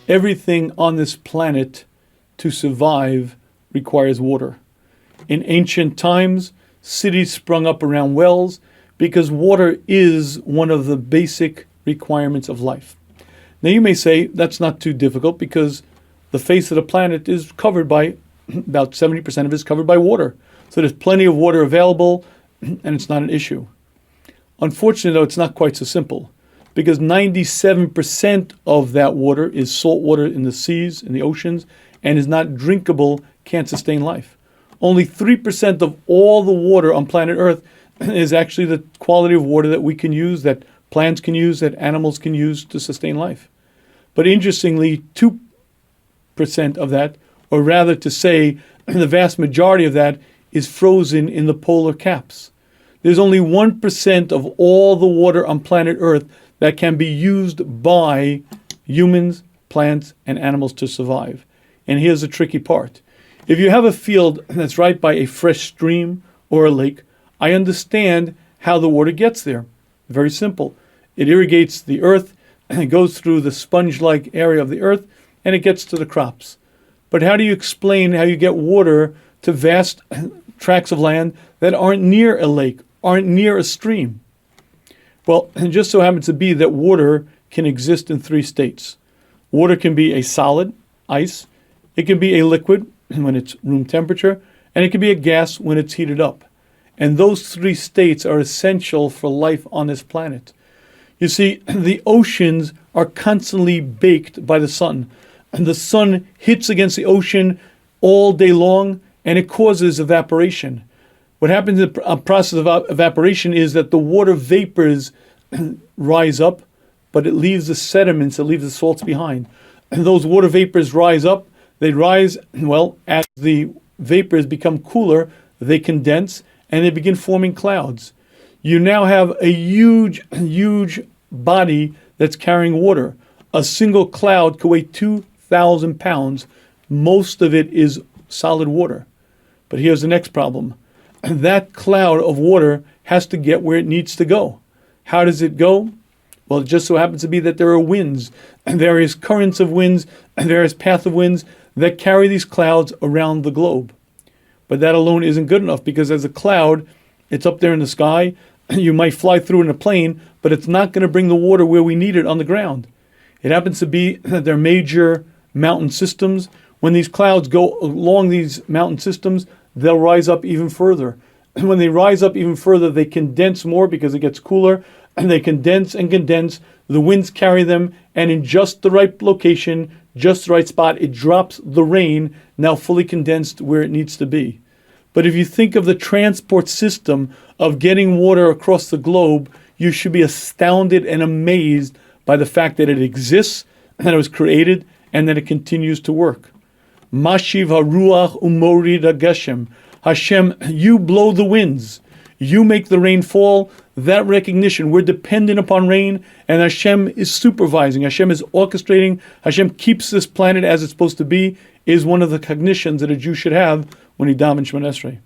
Everything on this planet to survive requires water. In ancient times, cities sprung up around wells because water is one of the basic requirements of life. Now you may say that's not too difficult because the face of the planet is covered by, about 70% of it is covered by water. So there's plenty of water available and it's not an issue. Unfortunately though, it's not quite so simple because 97% of that water is salt water in the seas, in the oceans, and is not drinkable, can't sustain life. Only 3% of all the water on planet Earth is actually the quality of water that we can use, that plants can use, that animals can use to sustain life. But interestingly, 2% of that, or rather to say the vast majority of that, is frozen in the polar caps. There's only 1% of all the water on planet Earth that can be used by humans, plants, and animals to survive. And here's the tricky part. If you have a field that's right by a fresh stream or a lake, I understand how the water gets there. Very simple. It irrigates the earth, and it goes through the sponge-like area of the earth, and it gets to the crops. But how do you explain how you get water to vast tracts of land that aren't near a lake, aren't near a stream? Well, it just so happens to be that water can exist in 3 states. Water can be a solid, ice. It can be a liquid when it's room temperature, and it can be a gas when it's heated up. And those 3 states are essential for life on this planet. You see, the oceans are constantly baked by the sun. And the sun hits against the ocean all day long, and it causes evaporation. What happens in the process of evaporation is that the water vapors rise up, but it leaves the sediments, it leaves the salts behind. And those water vapors rise up. They rise, well, as the vapors become cooler, they condense, and they begin forming clouds. You now have a huge, huge body that's carrying water. A single cloud could weigh 2,000 pounds. Most of it is solid water. But here's the next problem. That cloud of water has to get where it needs to go. How does it go? Well, it just so happens to be that there are winds, various currents of winds, various paths of winds that carry these clouds around the globe. But that alone isn't good enough because as a cloud, it's up there in the sky. You might fly through in a plane, but it's not going to bring the water where we need it on the ground. It happens to be that there are major mountain systems. When these clouds go along these mountain systems, they'll rise up even further. And when they rise up even further, they condense more because it gets cooler, and they condense and condense. The winds carry them, and in just the right location, just the right spot, it drops the rain, now fully condensed where it needs to be. But if you think of the transport system of getting water across the globe, you should be astounded and amazed by the fact that it exists, that it was created, and that it continues to work. Mashiv haruach umorid hageshem. Hashem, you blow the winds. You make the rain fall. That recognition, we're dependent upon rain, and Hashem is supervising. Hashem is orchestrating. Hashem keeps this planet as it's supposed to be, is one of the cognitions that a Jew should have when he daven Shemona Esrei.